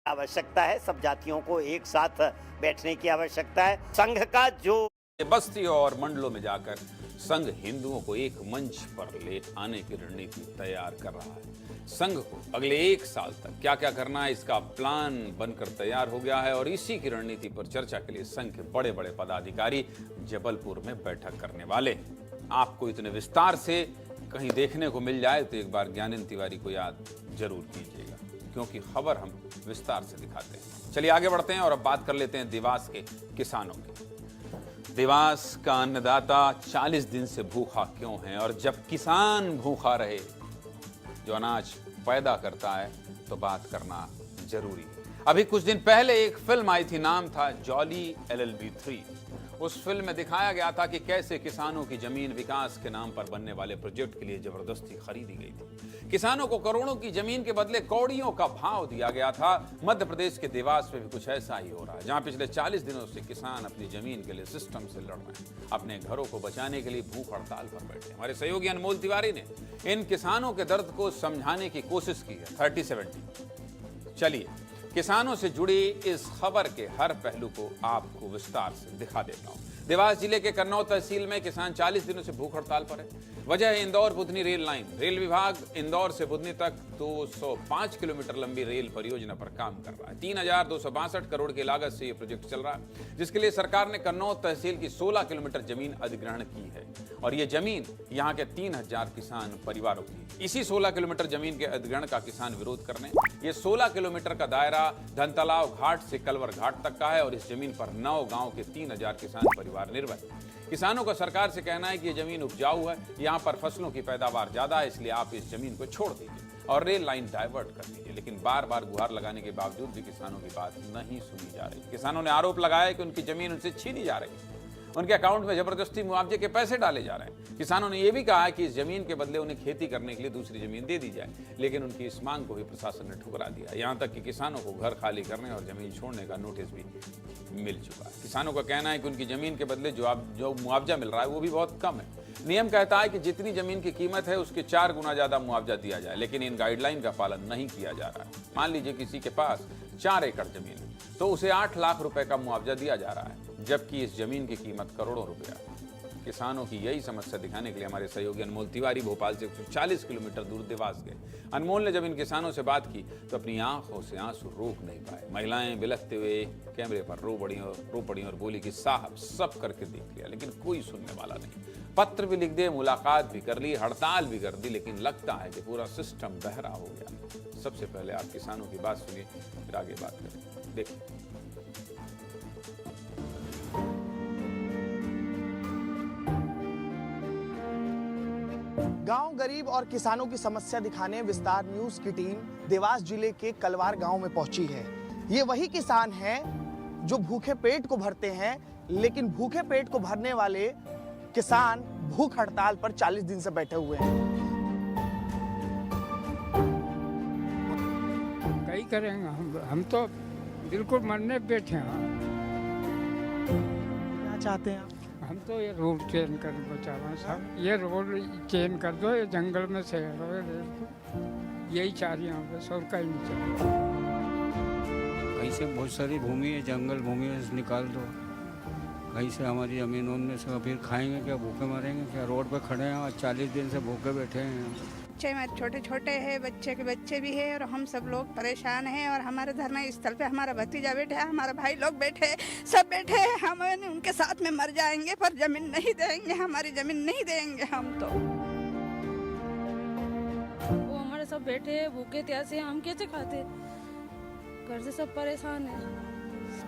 आवश्यकता है, सब जातियों को एक साथ बैठने की आवश्यकता है। संघ का जो बस्ती और मंडलों में जाकर संघ हिंदुओं को एक मंच पर ले आने की रणनीति तैयार कर रहा है। संघ को अगले 1 साल तक क्या क्या करना है इसका प्लान बनकर तैयार हो गया है और इसी की रणनीति पर चर्चा के लिए संघ के बड़े बड़े पदाधिकारी जबलपुर में बैठक करने वाले हैं। आपको इतने विस्तार से कहीं देखने को मिल जाए तो एक बार ज्ञानेंद्र तिवारी को याद जरूर कीजिएगा, क्योंकि खबर हम विस्तार से दिखाते हैं। चलिए आगे बढ़ते हैं और अब बात कर लेते हैं देवास के किसानों की। देवास का अन्नदाता 40 दिन से भूखा क्यों है, और जब किसान भूखा रहे जो अनाज पैदा करता है तो बात करना जरूरी है। अभी कुछ दिन पहले एक फिल्म आई थी, नाम था जॉली LLB 3। उस फिल्म में दिखाया गया था कि कैसे किसानों की जमीन विकास के नाम पर बनने वाले प्रोजेक्ट के लिए जबरदस्ती खरीदी गई थी। किसानों को करोड़ों की जमीन के बदले कौड़ियों का भाव दिया गया था। मध्य प्रदेश के देवास में भी कुछ ऐसा ही हो रहा है, जहां पिछले 40 दिनों से किसान अपनी जमीन के लिए सिस्टम से लड़ रहे हैं, अपने घरों को बचाने के लिए भूख हड़ताल पर बैठे। हमारे सहयोगी अनमोल तिवारी ने इन किसानों के दर्द को समझाने की कोशिश की है। 30-70 चलिए किसानों से जुड़ी इस खबर के हर पहलू को आपको विस्तार से दिखा देता हूं। देवास जिले के कन्नौज तहसील में किसान 40 दिनों से भूख हड़ताल पर है। वजह है Indore Budhni rail line. Rail विभाग इंदौर से बुधनी तक 205 किलोमीटर लंबी रेल परियोजना पर काम कर रहा है। 3262 करोड़ की लागत से यह प्रोजेक्ट चल रहा है, जिसके लिए सरकार ने कन्नौज तहसील की 16 किलोमीटर जमीन अधिग्रहण की है और यह जमीन यहाँ के 3000 किसान परिवारों की। इसी 16 किलोमीटर जमीन के अधिग्रहण का किसान विरोध कर रहे हैं। ये 16 किलोमीटर का दायरा धनतालाव घाट से कलवर घाट तक का है और इस जमीन पर 9 गांव के 3000 किसान परिवार निर्भर। किसानों का सरकार से कहना है कि ये जमीन उपजाऊ है, यहाँ पर फसलों की पैदावार ज्यादा है, इसलिए आप इस जमीन को छोड़ दीजिए और रेल लाइन डाइवर्ट कर दीजिए। लेकिन बार बार गुहार लगाने के बावजूद भी किसानों की बात नहीं सुनी जा रही। किसानों ने आरोप लगाया कि उनकी जमीन उनसे छीनी जा रही है, उनके अकाउंट में जबरदस्ती मुआवजे के पैसे डाले जा रहे हैं। किसानों ने यह भी कहा है कि इस जमीन के बदले उन्हें खेती करने के लिए दूसरी जमीन दे दी जाए, लेकिन उनकी इस मांग को भी प्रशासन ने ठुकरा दिया। यहां तक कि किसानों को घर खाली करने और जमीन छोड़ने का नोटिस भी मिल चुका है। किसानों का कहना है कि उनकी जमीन के बदले जो मुआवजा मिल रहा है वो भी बहुत कम है। नियम कहता है कि जितनी जमीन की कीमत है उसके 4 गुना ज्यादा मुआवजा दिया जाए, लेकिन इन गाइडलाइन का पालन नहीं किया जा रहा है। मान लीजिए किसी के पास 4 एकड़ जमीन है तो उसे 8 लाख रुपए का मुआवजा दिया जा रहा है, जबकि इस जमीन की कीमत करोड़ों रुपया। किसानों की यही समस्या दिखाने के लिए हमारे सहयोगी अनमोल तिवारी भोपाल से 140 किलोमीटर दूर देवास गए। अनमोल ने जब इन किसानों से बात की तो अपनी आंखों से आंसू रोक नहीं पाए। महिलाएं बिलखते हुए कैमरे पर रो पड़ी और बोली कि साहब सब करके देख लिया, लेकिन कोई सुनने वाला नहीं। पत्र भी लिख दिए, मुलाकात भी कर ली, हड़ताल भी कर दी, लेकिन लगता है कि पूरा सिस्टम बहरा हो गया। सबसे पहले आप किसानों की बात सुनिए, फिर आगे बात करें। देखिए। गांव गरीब और किसानों की समस्या दिखाने विस्तार न्यूज की टीम देवास जिले के कलवार गांव में पहुंची है। ये वही किसान हैं जो भूखे पेट को भरते हैं, लेकिन भूखे पेट को भरने वाले किसान भूख हड़ताल पर 40 दिन से बैठे हुए हैं। कई करेंगे हम तो बिल्कुल मरने बैठे हैं। क्या चाहते हैं आप? हम तो ये रोड चेंज कर बचाना साहब, ये रोड चेंज कर दो, ये जंगल में से यही चाह रही हैं बस, और कहीं नहीं चाहिए। कहीं से बहुत सारी भूमि है, जंगल भूमि है, निकाल दो। कहीं से हमारी ज़मीन उनमें से फिर खाएंगे क्या, भूखे मरेंगे क्या? रोड पे खड़े हैं, 40 दिन से भूखे बैठे हैं। बच्चे में छोटे छोटे हैं, बच्चे के बच्चे भी हैं और हम सब लोग परेशान हैं। और हमारे धरना स्थल पे हमारा भतीजा बैठे है, हमारा भाई लोग बैठे हैं, सब बैठे हैं। हम उनके साथ में मर जाएंगे पर जमीन नहीं देंगे, हमारी जमीन नहीं देंगे हम तो। वो हमारे सब बैठे हैं भूखे प्यासे, हम कैसे खाते? घर से सब परेशान है,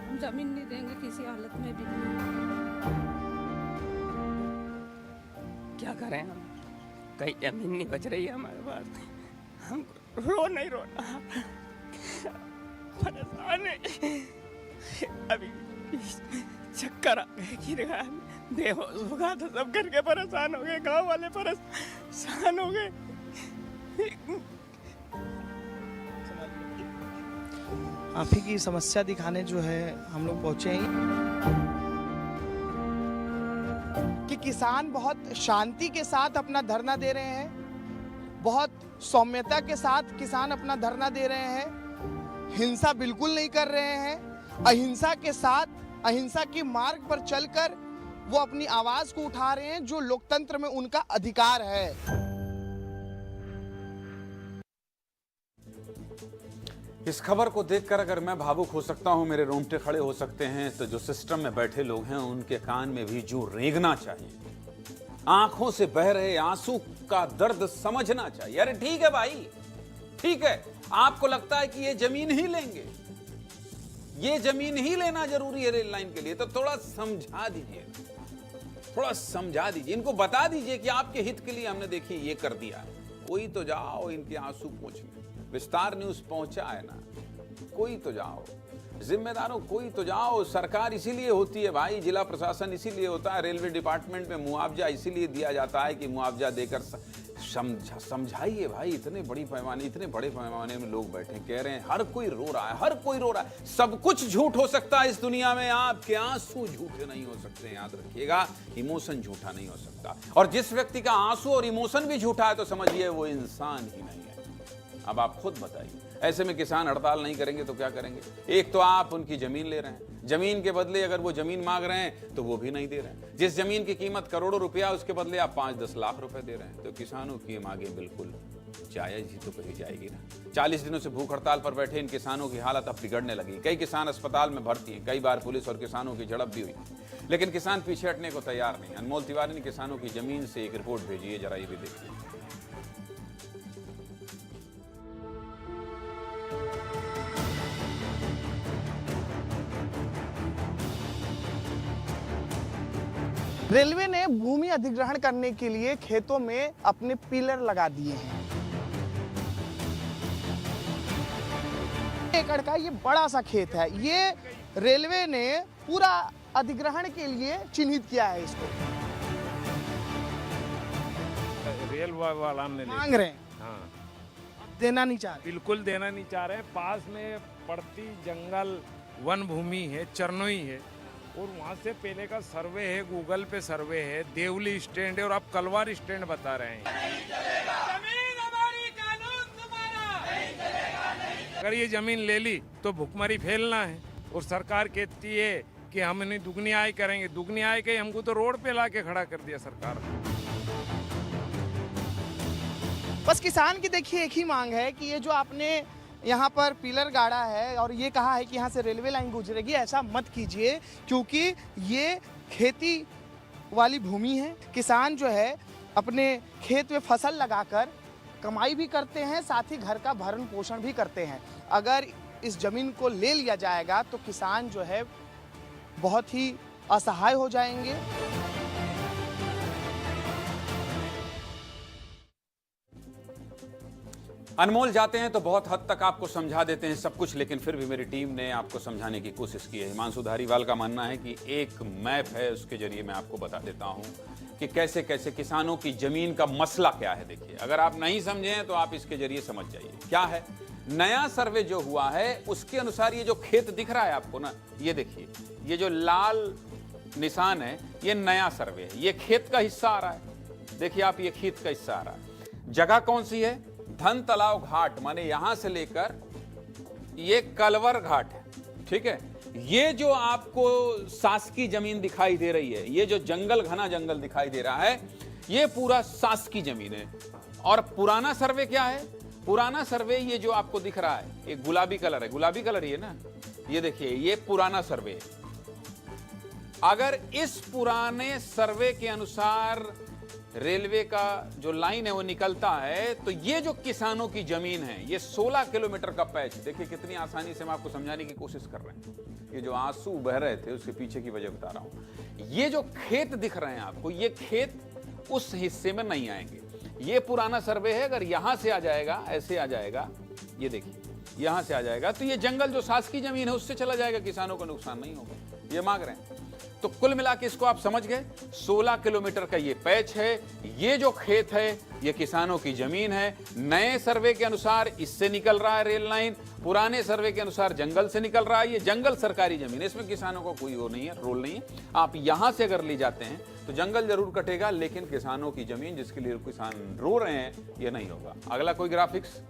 हम जमीन नहीं देंगे किसी हालत में भी। क्या करें हम, कहीं जमीन नहीं बच रही है हमारे पास। हम रो नहीं रोना, परेशान है। अभी चक्कर आ गए, गिर गया, बेहोश हो गया था, सब करके परेशान हो गए, गांव वाले परेशान हो गए। आप ही की समस्या दिखाने जो है हम लोग पहुंचे हैं कि किसान बहुत शांति के साथ अपना धरना दे रहे हैं, बहुत सौम्यता के साथ किसान अपना धरना दे रहे हैं। हिंसा बिल्कुल नहीं कर रहे हैं। अहिंसा के साथ, अहिंसा के मार्ग पर चलकर वो अपनी आवाज को उठा रहे हैं, जो लोकतंत्र में उनका अधिकार है। इस खबर को देखकर अगर मैं भावुक हो सकता हूं, मेरे रोंगटे खड़े हो सकते हैं, तो जो सिस्टम में बैठे लोग हैं उनके कान में भी जो रेंगना चाहिए, आंखों से बह रहे आंसू का दर्द समझना चाहिए। अरे ठीक है भाई, ठीक है, आपको लगता है कि ये जमीन ही लेंगे, ये जमीन ही लेना जरूरी है रेल लाइन के लिए, तो थोड़ा समझा दीजिए, थोड़ा समझा दीजिए, इनको बता दीजिए कि आपके हित के लिए हमने देखिए ये कर दिया है। कोई तो जाओ इनके आंसू पोंछने। विस्तार न्यूज पहुंचा है ना, कोई तो जाओ, जिम्मेदारों कोई तो जाओ। सरकार इसीलिए होती है भाई, जिला प्रशासन इसीलिए होता है, रेलवे डिपार्टमेंट में मुआवजा इसीलिए दिया जाता है कि मुआवजा देकर समझाइए भाई। इतने बड़े पैमाने में लोग बैठे कह रहे हैं, हर कोई रो रहा है, हर कोई रो रहा है। सब कुछ झूठ हो सकता है इस दुनिया में, आपके आंसू झूठे नहीं हो सकते, याद रखिएगा। इमोशन झूठा नहीं हो सकता, और जिस व्यक्ति का आंसू और इमोशन भी झूठा है तो समझिए वो इंसान ही नहीं है। अब आप खुद बताइए, ऐसे में किसान हड़ताल नहीं करेंगे तो क्या करेंगे? एक तो आप उनकी जमीन ले रहे हैं, जमीन के बदले अगर वो जमीन मांग रहे हैं तो वो भी नहीं दे रहे हैं। जिस जमीन की कीमत करोड़ों रुपया, उसके बदले आप 5-10 लाख रुपए दे रहे हैं, तो किसानों की मांगे बिल्कुल जायज ही तो कही जाएगी ना। 40 दिनों से भूख हड़ताल पर बैठे इन किसानों की हालत अब बिगड़ने लगी। कई किसान अस्पताल में भर्ती हैं, कई बार पुलिस और किसानों की झड़प भी हुई, लेकिन किसान पीछे हटने को तैयार नहीं। अनमोल तिवारी ने किसानों की जमीन से एक रिपोर्ट भेजी है, जरा ये भी देखिए। रेलवे ने भूमि अधिग्रहण करने के लिए खेतों में अपने पिलर लगा दिए हैं। एकड़ का ये बड़ा सा खेत है, ये रेलवे ने पूरा अधिग्रहण के लिए चिन्हित किया है। इसको रेल वाला ने मांग रहे हैं, हाँ, देना नहीं चाह रहे। बिल्कुल देना नहीं चाह रहे। पास में पड़ती जंगल वन भूमि है, चरनोई है, और वहाँ से पहले का सर्वे है, गूगल पे सर्वे है, देवली स्टैंड है, और आप कलवार स्टैंड बता रहे हैं। जमीन हमारी, कानून तुम्हारा। अगर ये जमीन ले ली तो भुखमरी फैलना है, और सरकार कहती है कि हम इन्हें दुगनी आय करेंगे। दुगनी आय के हमको तो रोड पे ला के खड़ा कर दिया सरकार। बस किसान की देखिए एक ही मांग है कि ये जो आपने यहाँ पर पिलर गाड़ा है और ये कहा है कि यहाँ से रेलवे लाइन गुजरेगी, ऐसा मत कीजिए, क्योंकि ये खेती वाली भूमि है। किसान जो है अपने खेत में फसल लगाकर कमाई भी करते हैं, साथ ही घर का भरण पोषण भी करते हैं। अगर इस जमीन को ले लिया जाएगा तो किसान जो है बहुत ही असहाय हो जाएंगे। अनमोल जाते हैं तो बहुत हद तक आपको समझा देते हैं सब कुछ, लेकिन फिर भी मेरी टीम ने आपको समझाने की कोशिश की है। हिमांशु धारीवाल का मानना है कि एक मैप है, उसके जरिए मैं आपको बता देता हूं कि कैसे कैसे किसानों की जमीन का मसला क्या है। देखिए, अगर आप नहीं समझे हैं तो आप इसके जरिए समझ जाइए क्या है। नया सर्वे जो हुआ है उसके अनुसार ये जो खेत दिख रहा है आपको ना, ये देखिए, ये जो लाल निशान है ये नया सर्वे है, ये खेत का हिस्सा आ रहा है। देखिए आप, ये खेत का हिस्सा आ रहा है। जगह कौन सी है? धन तलाव घाट, माने यहां से लेकर ये कलवर घाट है, ठीक है। ये जो आपको शासकीय जमीन दिखाई दे रही है, ये जो जंगल, घना जंगल दिखाई दे रहा है, ये पूरा शासकीय जमीन है। और पुराना सर्वे क्या है? पुराना सर्वे ये जो आपको दिख रहा है, एक गुलाबी कलर है, गुलाबी कलर ये ना, ये देखिए, ये पुराना सर्वे है। अगर इस पुराने सर्वे के अनुसार रेलवे का जो लाइन है वो निकलता है, तो ये जो किसानों की जमीन है, ये 16 किलोमीटर का पैच, देखिए कितनी आसानी से हम आपको समझाने की कोशिश कर रहे हैं। ये जो आंसू बह रहे थे उसके पीछे की वजह बता रहा हूं। ये जो खेत दिख रहे हैं आपको, ये खेत उस हिस्से में नहीं आएंगे। ये पुराना सर्वे है, अगर यहां से आ जाएगा, ऐसे आ जाएगा, ये देखिए यहां से आ जाएगा, तो ये जंगल जो शासकीय जमीन है उससे चला जाएगा, किसानों को नुकसान नहीं होगा, ये मांग रहे हैं। तो कुल मिला के इसको आप समझ गए, 16 किलोमीटर का ये पैच है, ये जो खेत है ये किसानों की जमीन है। नए सर्वे के अनुसार इससे निकल रहा है रेल लाइन, पुराने सर्वे के अनुसार जंगल से निकल रहा है। ये जंगल सरकारी जमीन है, इसमें किसानों को कोई वो नहीं है, रोल नहीं है। आप यहां से अगर ले जाते हैं तो जंगल जरूर कटेगा, लेकिन किसानों की जमीन जिसके लिए किसान रो रहे हैं ये नहीं होगा। अगला कोई ग्राफिक्स,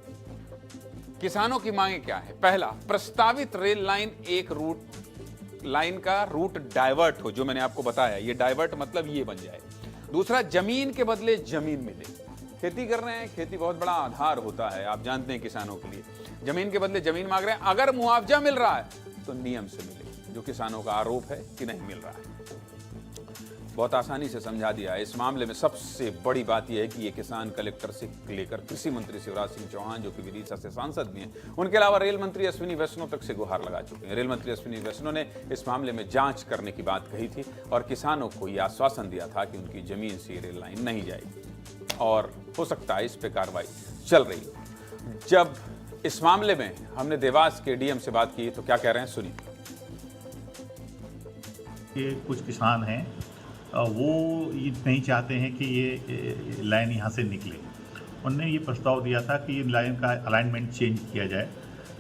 किसानों की मांगे क्या है? पहला, प्रस्तावित रेल लाइन एक रूट लाइन का रूट डाइवर्ट हो, जो मैंने आपको बताया, ये डाइवर्ट मतलब ये बन जाए। दूसरा, जमीन के बदले जमीन मिले। खेती कर रहे हैं, खेती बहुत बड़ा आधार होता है, आप जानते हैं किसानों के लिए। जमीन के बदले जमीन मांग रहे हैं, अगर मुआवजा मिल रहा है तो नियम से मिले, जो किसानों का आरोप है कि नहीं मिल रहा है। बहुत आसानी से समझा दिया है। इस मामले में सबसे बड़ी बात यह है कि ये किसान कलेक्टर से लेकर कृषि मंत्री शिवराज सिंह चौहान, जो कि विदिशा से सांसद भी हैं, उनके अलावा रेल मंत्री अश्विनी वैष्णव तक से गुहार लगा चुके हैं। रेल मंत्री अश्विनी वैष्णव ने इस मामले में जांच करने की बात कही थी और किसानों को यह आश्वासन दिया था कि उनकी जमीन से रेल लाइन नहीं जाएगी और हो सकता है इस पे कार्रवाई चल रही हो। जब इस मामले में हमने देवास के डीएम से बात की तो क्या कह रहे हैं, सुनिए। ये कुछ किसान हैं, वो ये नहीं चाहते हैं कि ये लाइन यहाँ से निकले। उन्होंने ये प्रस्ताव दिया था कि ये लाइन का अलाइनमेंट चेंज किया जाए।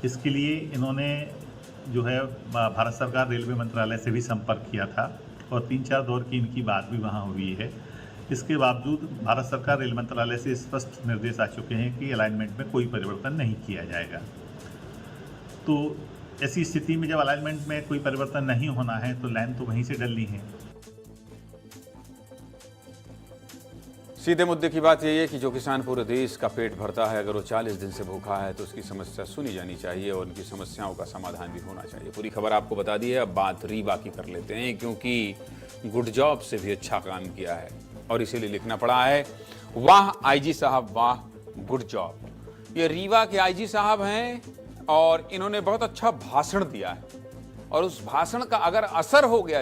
इसके लिए इन्होंने जो है भारत सरकार रेलवे मंत्रालय से भी संपर्क किया था और 3-4 दौर की इनकी बात भी वहाँ हुई है। इसके बावजूद भारत सरकार रेल मंत्रालय से स्पष्ट निर्देश आ चुके हैं कि अलाइनमेंट में कोई परिवर्तन नहीं किया जाएगा। तो ऐसी स्थिति में जब अलाइनमेंट में कोई परिवर्तन नहीं होना है तो लाइन तो वहीं से डलनी है। सीधे मुद्दे की बात यही है कि जो किसान पूरे देश का पेट भरता है, अगर वो 40 दिन से भूखा है तो उसकी समस्या सुनी जानी चाहिए और उनकी समस्याओं का समाधान भी होना चाहिए। पूरी खबर आपको बता दी है। अब बात रीवा की कर लेते हैं, क्योंकि गुड जॉब से भी अच्छा काम किया है और इसीलिए लिखना पड़ा है, वाह आईजी साहब वाह, गुड जॉब। ये रीवा के आईजी साहब हैं और इन्होंने बहुत अच्छा भाषण दिया है और उस भाषण का अगर असर हो गया